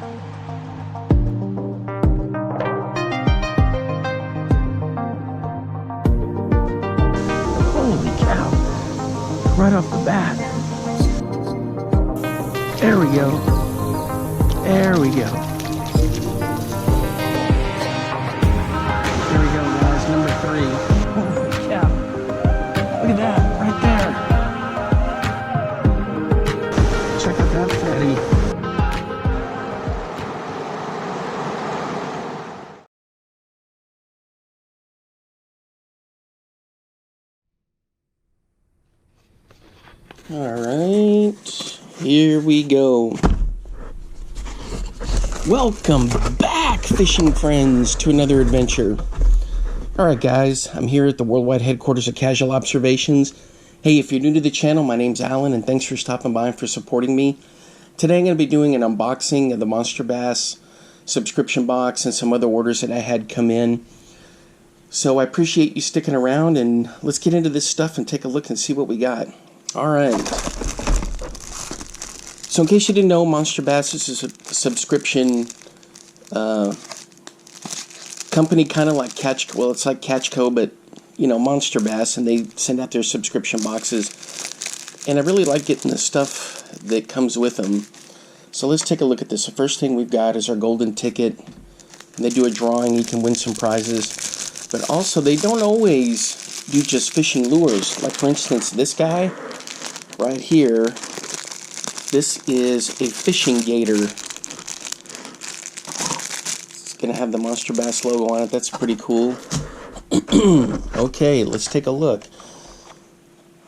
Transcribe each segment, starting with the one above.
Holy cow. Right off the bat. There we go. There we go. There we go, guys. Number 3. Holy cow. Look at that. Right there. Check out that fatty. Alright, here we go. Welcome back, fishing friends, to another adventure. Alright guys, I'm here at the worldwide headquarters of Casual Observations. Hey, if you're new to the channel, my name's Alan, and thanks for stopping by and for supporting me. Today I'm going to be doing an unboxing of the Monsterbass subscription box and some other orders that I had come in. So I appreciate you sticking around, and let's get into this stuff and take a look and see what we got. Alright, so in case you didn't know, Monsterbass is a subscription company, kind of like it's like Catchco, but, you know, Monsterbass, and they send out their subscription boxes, and I really like getting the stuff that comes with them. So let's take a look at this. The first thing we've got is our golden ticket, and they do a drawing, you can win some prizes, but also they don't always do just fishing lures. Like, for instance, this guy right here, this is a fishing gator. It's going to have the Monsterbass logo on it. That's pretty cool. Okay, let's take a look.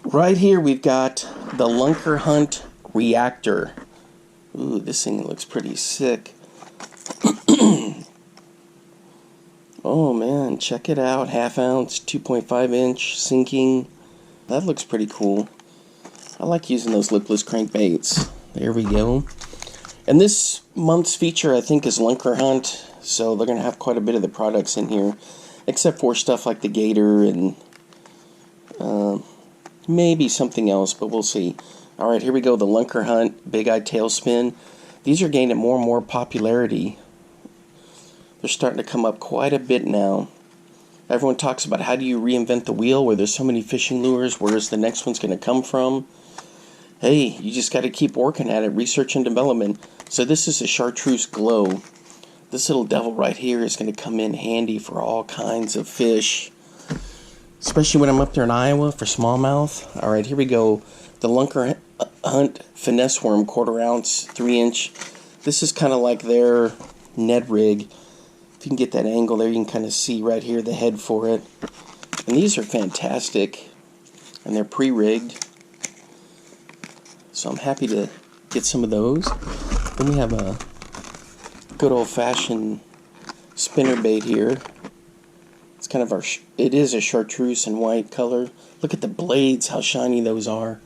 Right here we've got the Lunker Hunt Reactor. Ooh, this thing looks pretty sick. Oh man, check it out. 1/2 ounce, 2.5 inch sinking. That looks pretty cool. I like using those lipless crankbaits. There we go. And this month's feature, I think, is Lunker Hunt. So they're going to have quite a bit of the products in here. Except for stuff like the gator and maybe something else, but we'll see. Alright, here we go. The Lunker Hunt Big Eye Tailspin. These are gaining more and more popularity. They're starting to come up quite a bit now. Everyone talks about how do you reinvent the wheel where there's so many fishing lures, where's the next one's going to come from. Hey, you just got to keep working at it, research and development. So this is a Chartreuse Glow. This little devil right here is going to come in handy for all kinds of fish, especially when I'm up there in Iowa for smallmouth. Alright, here we go. The Lunker Hunt Finesse Worm, 1/4 ounce, 3 inch. This is kind of like their Ned rig. If you can get that angle there, you can kind of see right here the head for it. And these are fantastic, and they're pre-rigged. So I'm happy to get some of those. Then we have a good old-fashioned spinnerbait here. It's kind of it is a chartreuse and white color. Look at the blades, how shiny those are.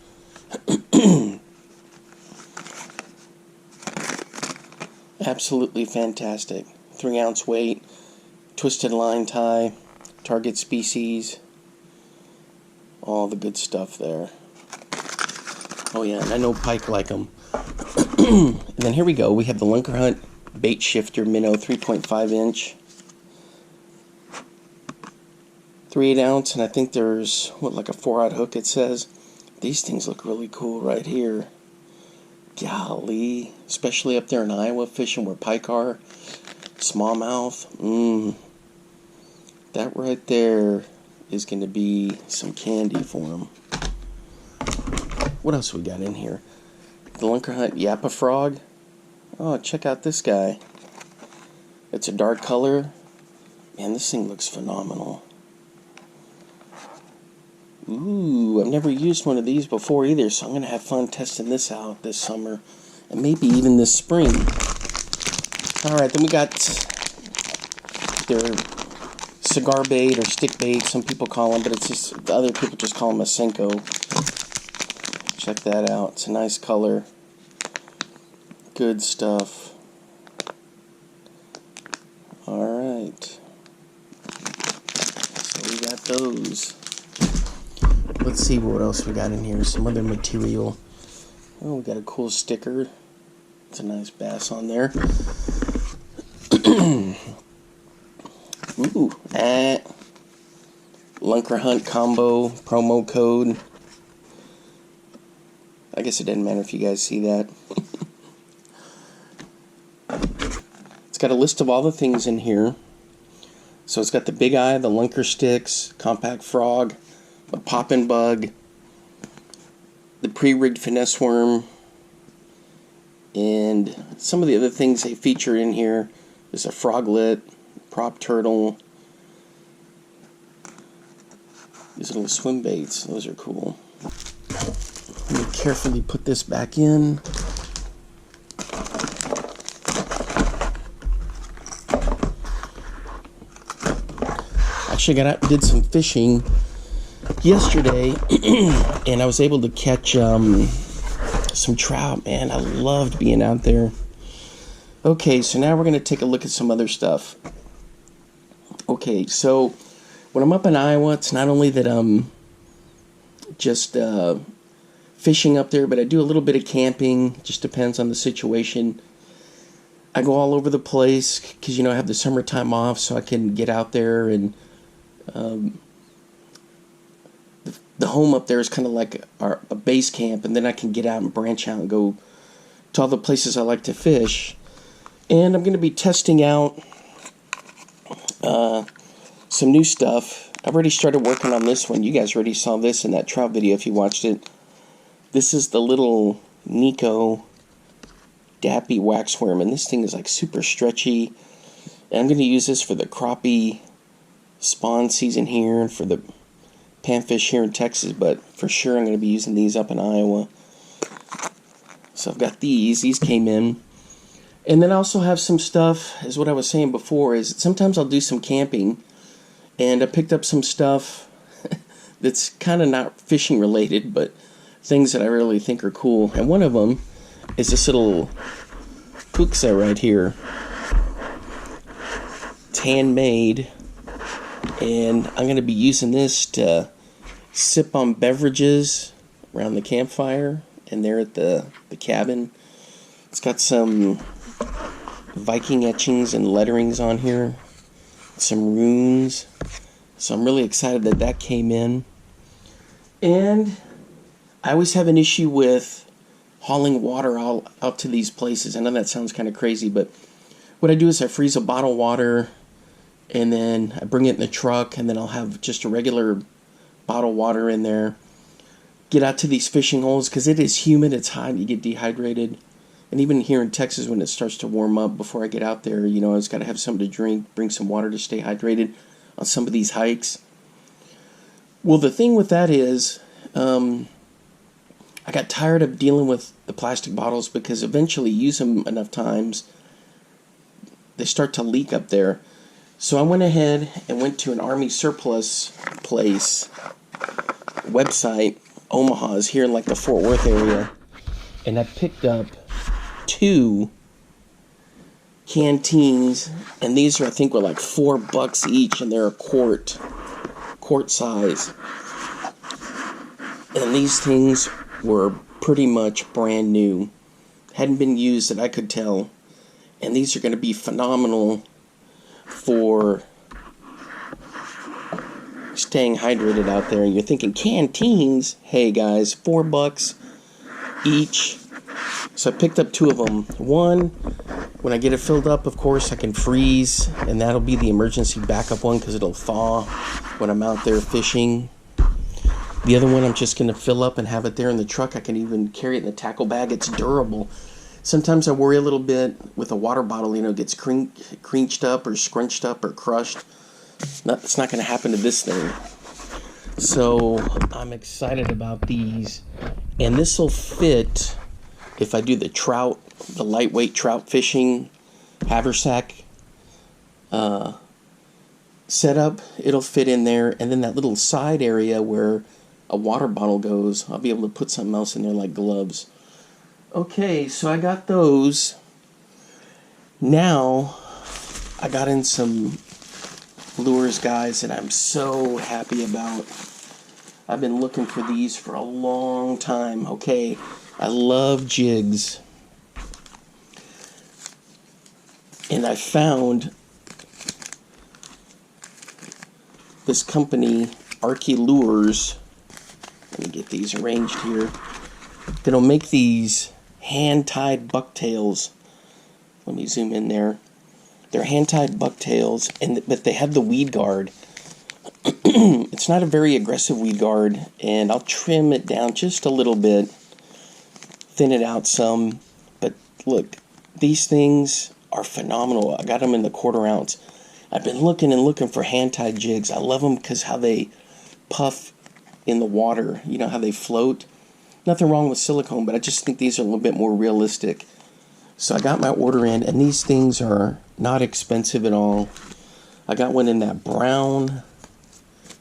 Absolutely fantastic. 3 ounce weight, twisted line tie, target species, all the good stuff there. Oh yeah, and I know pike like them. And then here we go, we have the Lunker Hunt Bait Shifter Minnow, 3.5 inch. 3/8 ounce, and I think there's, what, like a 4/0 hook it says. These things look really cool right here. Golly, especially up there in Iowa fishing where pike are. Smallmouth, that right there is going to be some candy for them. What else we got in here? The Lunker Hunt Yappa Frog. Oh, check out this guy. It's a dark color. Man, this thing looks phenomenal. Ooh, I've never used one of these before either, so I'm going to have fun testing this out this summer, and maybe even this spring. Alright, then we got their cigar bait or stick bait, some people call them, but it's just, the other people just call them a Senko. Check that out. It's a nice color. Good stuff. Alright. So we got those. Let's see what else we got in here. Some other material. Oh, we got a cool sticker. It's a nice bass on there. Ooh, Lunker Hunt combo promo code. I guess it doesn't matter if you guys see that. It's got a list of all the things in here. So it's got the Big Eye, the Lunker sticks, Compact Frog, the Poppin' Bug, the pre-rigged Finesse worm, and some of the other things they feature in here. There's a froglet, prop turtle, these little swim baits. Those are cool. Let me carefully put this back in. Actually, did some fishing yesterday, and I was able to catch some trout. Man, I loved being out there. Okay, so now we're going to take a look at some other stuff. Okay, so when I'm up in Iowa, it's not only that I'm just fishing up there, but I do a little bit of camping. Just depends on the situation. I go all over the place because, I have the summertime off, so I can get out there. And the home up there is kind of like a base camp, and then I can get out and branch out and go to all the places I like to fish. And I'm going to be testing out some new stuff. I've already started working on this one. You guys already saw this in that trout video if you watched it. This is the little Nico Dappy waxworm, and this thing is like super stretchy. And I'm going to use this for the crappie spawn season here and for the panfish here in Texas, but for sure I'm going to be using these up in Iowa. So I've got these. These came in. And then I also have some stuff, as what I was saying before, is sometimes I'll do some camping, and I picked up some stuff that's kind of not fishing related, but things that I really think are cool. And one of them is this little Kuxa right here. It's handmade, and I'm going to be using this to sip on beverages around the campfire and there at the cabin. It's got some Viking etchings and letterings on here, some runes, so I'm really excited that that came in. And I always have an issue with hauling water out to these places. I know that sounds kind of crazy, but what I do is I freeze a bottle of water, and then I bring it in the truck, and then I'll have just a regular bottle of water in there. Get out to these fishing holes, because it is humid, it's hot, you get dehydrated. And even here in Texas, when it starts to warm up, before I get out there, I just got to have something to drink, bring some water to stay hydrated on some of these hikes. Well, the thing with that is, I got tired of dealing with the plastic bottles, because eventually you use them enough times, they start to leak up there. So I went ahead and went to an Army surplus place, website, Omaha's, here in like the Fort Worth area, and I picked up 2 Canteens, and these I think were like $4 each, and they're a quart size. And these things were pretty much brand new, hadn't been used that I could tell, and these are going to be phenomenal for staying hydrated out there. And you're thinking Canteens, hey guys, $4 each. So I picked up 2 of them. One, when I get it filled up, of course, I can freeze, and that'll be the emergency backup one, because it'll thaw when I'm out there fishing. The other one, I'm just going to fill up and have it there in the truck. I can even carry it in the tackle bag. It's durable. Sometimes I worry a little bit with a water bottle, it gets crenched up or scrunched up or crushed. It's not going to happen to this thing. So I'm excited about these. And this will fit if I do the lightweight trout fishing haversack setup. It'll fit in there. And then that little side area where a water bottle goes, I'll be able to put something else in there like gloves. Okay, so I got those. Now, I got in some lures, guys, that I'm so happy about. I've been looking for these for a long time. Okay, I love Jigs. And I found this company, Arkie Lures. Let me get these arranged here. That'll make these hand-tied bucktails. Let me zoom in there. They're hand-tied bucktails, but they have the weed guard. It's not a very aggressive weed guard, and I'll trim it down just a little bit, thin it out some. But look, these things are phenomenal. I got them in the 1/4 ounce. I've been looking and looking for hand-tied jigs. I love them because how they puff in the water. You know how they float. Nothing wrong with silicone, but I just think these are a little bit more realistic. So I got my order in, and these things are not expensive at all. I got one in that brown.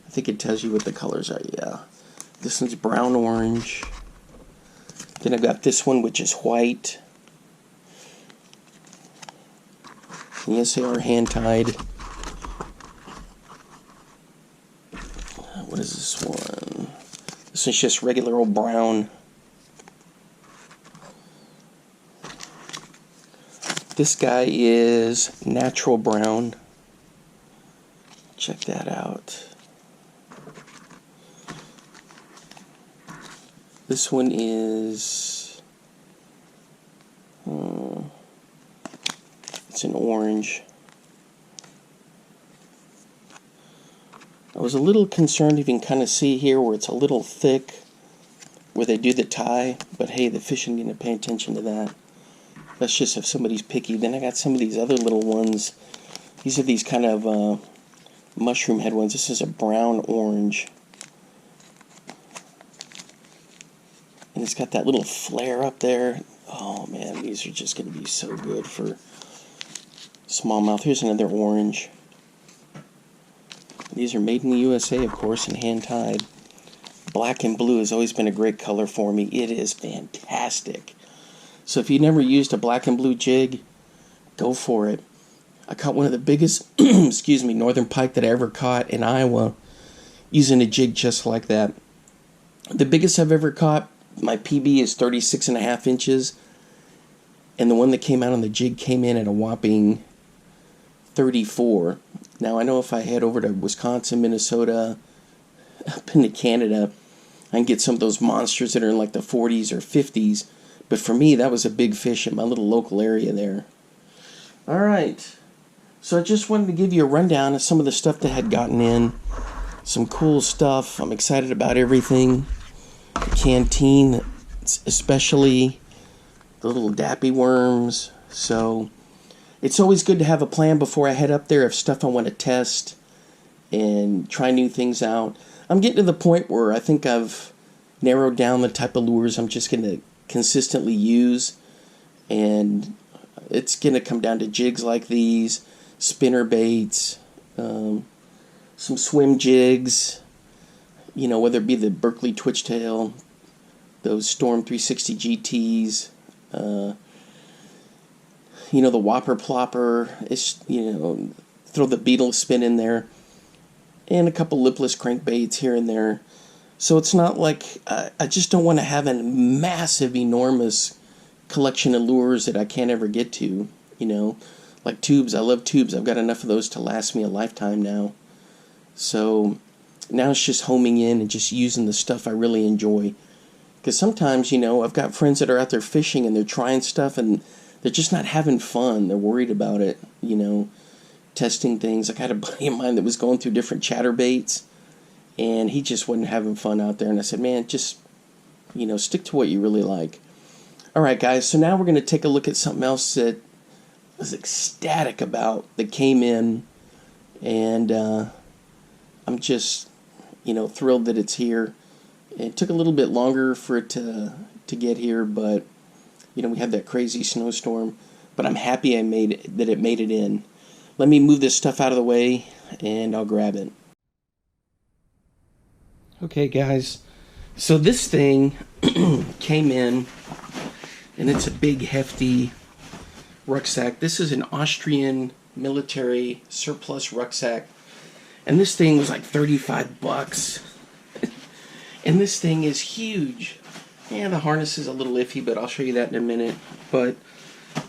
I think it tells you what the colors are. Yeah, this one's brown orange. Then I've got this one, which is white. And yes, they are hand tied. What is this one? This one's just regular old brown. This guy is natural brown. Check that out. This one is it's an orange. I was a little concerned, you can kind of see here where it's a little thick where they do the tie, but hey, the fish ain't gonna pay attention to that. That's just if somebody's picky. Then I got some of these other little ones. These are these kind of mushroom head ones. This is a brown orange. And it's got that little flare up there. Oh man, these are just going to be so good for smallmouth. Here's another orange. These are made in the USA, of course, and hand-tied. Black and blue has always been a great color for me. It is fantastic. So if you never used a black and blue jig, go for it. I caught one of the biggest, excuse me, northern pike that I ever caught in Iowa using a jig just like that. The biggest I've ever caught, my PB is 36.5 inches. And the one that came out on the jig came in at a whopping 34. Now I know if I head over to Wisconsin, Minnesota, up into Canada, I can get some of those monsters that are in like the 40s or 50s. But for me, that was a big fish in my little local area there. Alright, so I just wanted to give you a rundown of some of the stuff that had gotten in. Some cool stuff. I'm excited about everything. The canteen, especially the little dappy worms. So it's always good to have a plan before I head up there of stuff I want to test and try new things out. I'm getting to the point where I think I've narrowed down the type of lures I'm just going to consistently use, and it's going to come down to jigs like these, spinner baits, some swim jigs, you know, whether it be the Berkeley Twitchtail, those Storm 360 GTs, you know, the Whopper Plopper, it's, you know, throw the Beetle Spin in there, and a couple lipless crankbaits here and there. So it's not like, I just don't want to have a massive, enormous collection of lures that I can't ever get to, you know. Like tubes, I love tubes. I've got enough of those to last me a lifetime now. So now it's just homing in and just using the stuff I really enjoy. Because sometimes, you know, I've got friends that are out there fishing and they're trying stuff and they're just not having fun. They're worried about it, you know, testing things. I had a buddy of mine that was going through different chatterbaits, and he just wasn't having fun out there. And I said, man, just, you know, stick to what you really like. All right, guys, so now we're going to take a look at something else that I was ecstatic about that came in. And I'm just, you know, thrilled that it's here. It took a little bit longer for it to get here, but, you know, we had that crazy snowstorm. But I'm happy that it made it in. Let me move this stuff out of the way, and I'll grab it. Okay, guys, so this thing came in, and it's a big, hefty rucksack. This is an Austrian military surplus rucksack, and this thing was like 35 bucks. And this thing is huge. Yeah, the harness is a little iffy, but I'll show you that in a minute. But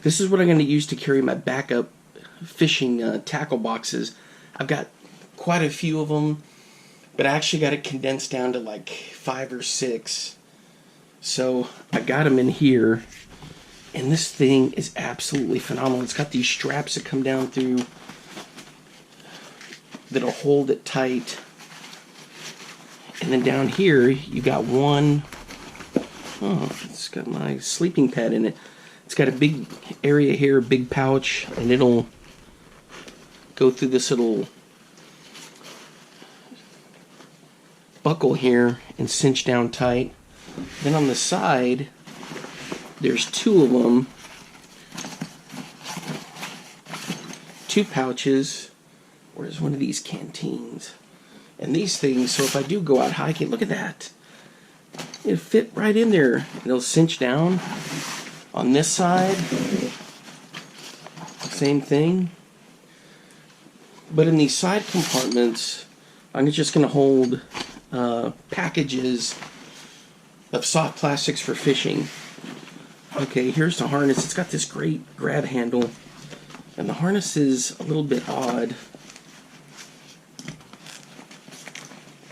this is what I'm going to use to carry my backup fishing tackle boxes. I've got quite a few of them, but I actually got it condensed down to like 5 or 6. So I got them in here, and this thing is absolutely phenomenal. It's got these straps that come down through that'll hold it tight. And then down here, you got one, oh, it's got my sleeping pad in it. It's got a big area here, big pouch, and it'll go through this little buckle here and cinch down tight. Then on the side, there's 2 of them, 2 pouches. Where's one of these canteens? And these things, so if I do go out hiking, look at that. It'll fit right in there. It'll cinch down. On this side, same thing. But in these side compartments, I'm just going to hold packages of soft plastics for fishing. Okay, here's the harness. It's got this great grab handle, and the harness is a little bit odd.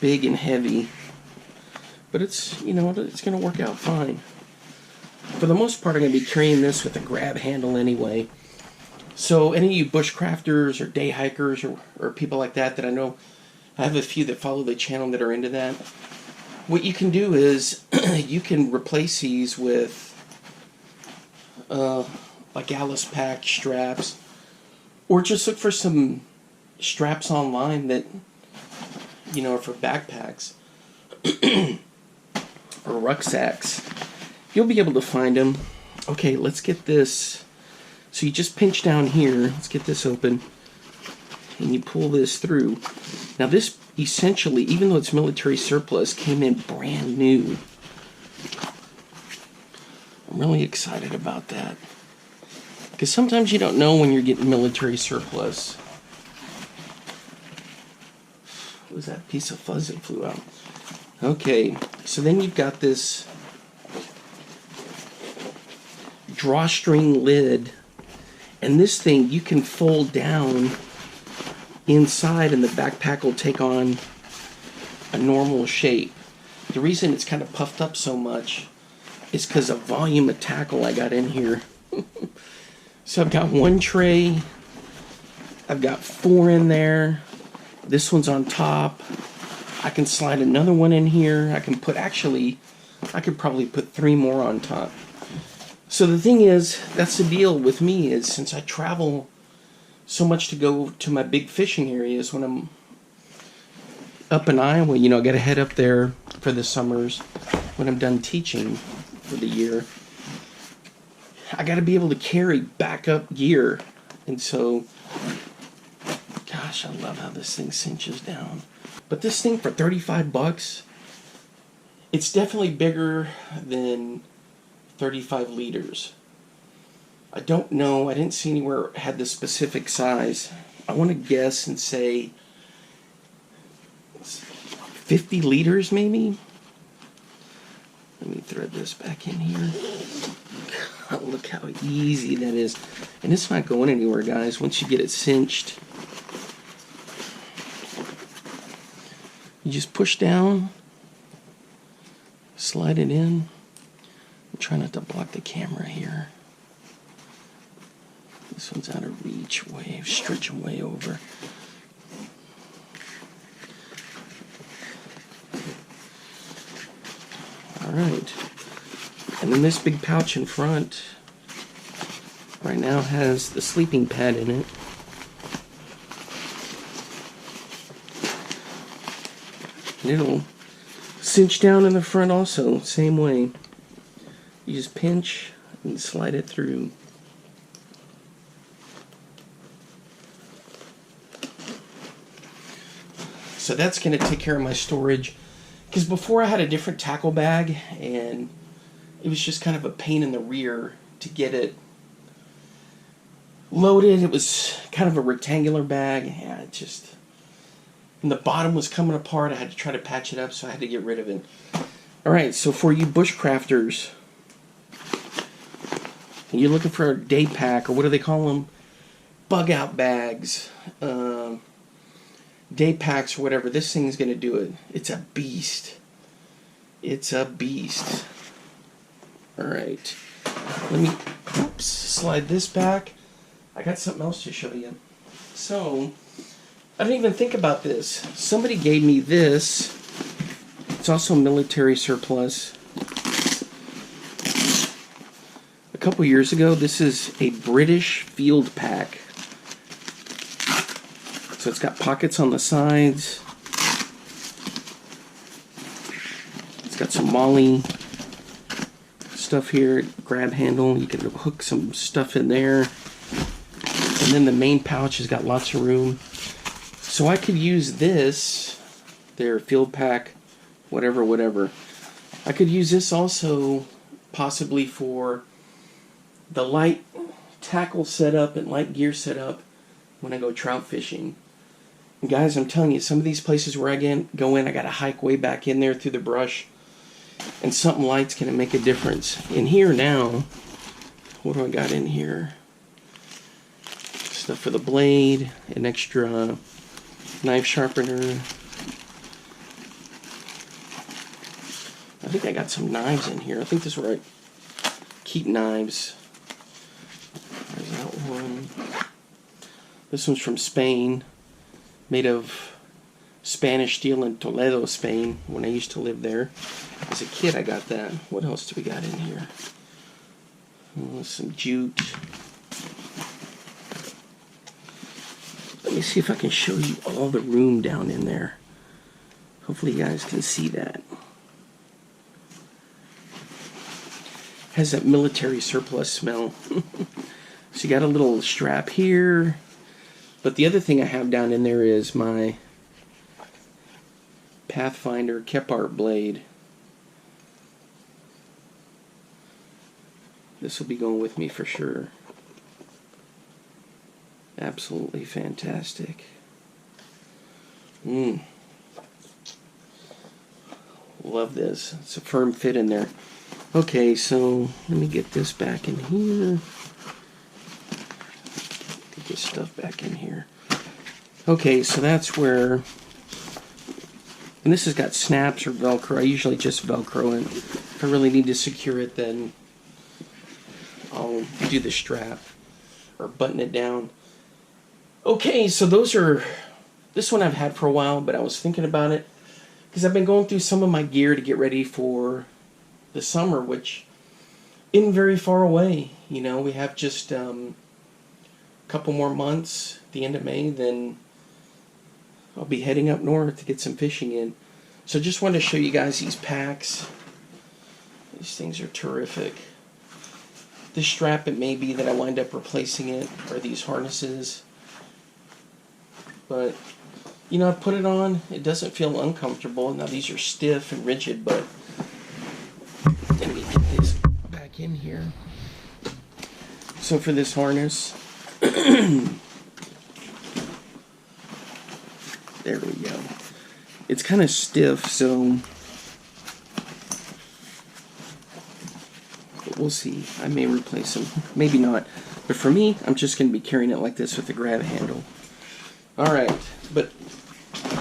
Big and heavy, but it's, you know, it's going to work out fine. For the most part, I'm going to be carrying this with a grab handle anyway. So any of you bushcrafters or day hikers or people like that I know, I have a few that follow the channel that are into that. What you can do is you can replace these with like Alice pack straps, or just look for some straps online that, you know, for backpacks or rucksacks. You'll be able to find them. Okay, let's get this. So you just pinch down here. Let's get this open. And you pull this through. Now this essentially, even though it's military surplus, came in brand new. I'm really excited about that. Because sometimes you don't know when you're getting military surplus. What was that piece of fuzz that flew out? Okay, so then you've got this drawstring lid, and this thing you can fold down inside, and the backpack will take on a normal shape. The reason it's kind of puffed up so much is because of volume of tackle I got in here. So I've got 1 tray, I've got 4 in there, this one's on top. I can slide another one in here. I can put, actually, I could probably put 3 more on top. So the thing is, that's the deal with me, is since I travel so much to go to my big fishing areas when I'm up in Iowa, you know, I got to head up there for the summers when I'm done teaching for the year. I got to be able to carry backup gear. And so, gosh, I love how this thing cinches down. But this thing for 35 bucks, it's definitely bigger than 35 liters. I don't know, I didn't see anywhere it had the specific size. I want to guess and say 50 liters maybe? Let me thread this back in here. God, look how easy that is. And it's not going anywhere, guys, once you get it cinched. You just push down, slide it in. I'm trying not to block the camera here. This one's out of reach, way, stretching way over. Alright. And then this big pouch in front right now has the sleeping pad in it. And it'll cinch down in the front also, same way. You just pinch and slide it through. So that's going to take care of my storage. Because before I had a different tackle bag, and it was just kind of a pain in the rear to get it loaded. It was kind of a rectangular bag. Yeah, it just... And the bottom was coming apart. I had to try to patch it up, so I had to get rid of it. Alright, so for you bushcrafters, and you're looking for a day pack, or what do they call them? bug out bags, day packs, or whatever. This thing's going to do it. It's a beast. It's a beast. Alright. Let me slide this back. I got something else to show you. So, I didn't even think about this. Somebody gave me this. It's also military surplus. A couple years ago, this is a British field pack. So it's got pockets on the sides. It's got some Molly stuff here, grab handle. You can hook some stuff in there. And then the main pouch has got lots of room. So I could use this, their field pack, whatever. I could use this also possibly for the light tackle setup and light gear setup when I go trout fishing. And guys, I'm telling you, some of these places where I go in, I gotta hike way back in there through the brush, and something light's gonna make a difference. In here now, what do I got in here? Stuff for the blade, an extra knife sharpener. I think I got some knives in here. I think this is where I keep knives. There's that one. This one's from Spain, made of Spanish steel in Toledo, Spain, when I used to live there. As a kid, I got that. What else do we got in here? Oh, some jute. Let me see if I can show you all the room down in there. Hopefully you guys can see that. Has that military surplus smell. So you got a little strap here. But the other thing I have down in there is my Pathfinder Kepart blade. This will be going with me for sure. Absolutely fantastic. Love this. It's a firm fit in there. Okay, so let me get this back in here. Get this stuff back in here. Okay, so that's where, and this has got snaps or Velcro. I usually just Velcro it. If I really need to secure it, then I'll do the strap or button it down. Okay, so this one I've had for a while, but I was thinking about it because I've been going through some of my gear to get ready for the summer, which isn't very far away. You know, we have just a couple more months at the end of May, then I'll be heading up north to get some fishing in. So just wanted to show you guys these packs. These things are terrific. This strap, it may be that I wind up replacing it, or these harnesses. But, you know, I put it on, it doesn't feel uncomfortable. Now these are stiff and rigid, but let me get this back in here. So for this harness, there we go. It's kind of stiff, so we'll see. I may replace them, maybe not. But for me, I'm just going to be carrying it like this with the grab handle. Alright, but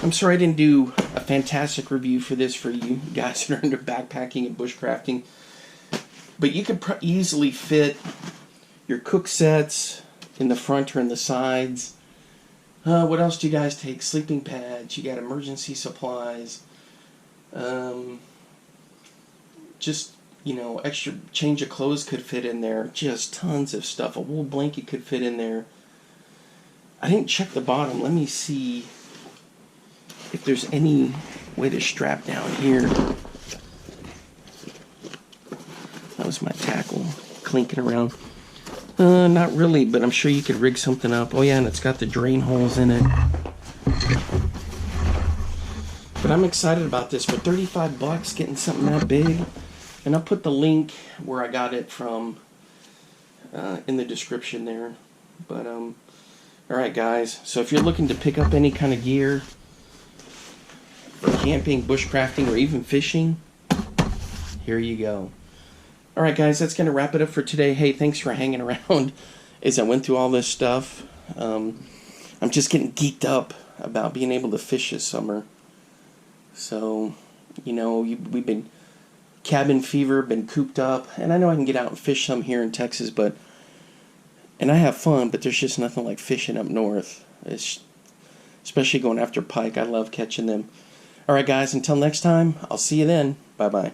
I'm sorry I didn't do a fantastic review for this for you guys that are into backpacking and bushcrafting. But you could easily fit your cook sets in the front or in the sides. What else do you guys take? Sleeping pads, you got emergency supplies. Just, you know, extra change of clothes could fit in there. Just tons of stuff. A wool blanket could fit in there. I didn't check the bottom. Let me see if there's any way to strap down here. That was my tackle clinking around. Not really, but I'm sure you could rig something up. Oh yeah, and it's got the drain holes in it. But I'm excited about this. For 35 bucks, getting something that big. And I'll put the link where I got it from in the description there. But alright guys, so if you're looking to pick up any kind of gear for camping, bushcrafting, or even fishing, here you go. Alright guys, that's going to wrap it up for today. Hey, thanks for hanging around as I went through all this stuff. I'm just getting geeked up about being able to fish this summer. So, you know, we've been cabin fever, been cooped up, and I know I can get out and fish some here in Texas, and I have fun, but there's just nothing like fishing up north. It's especially going after pike. I love catching them. All right, guys, until next time, I'll see you then. Bye-bye.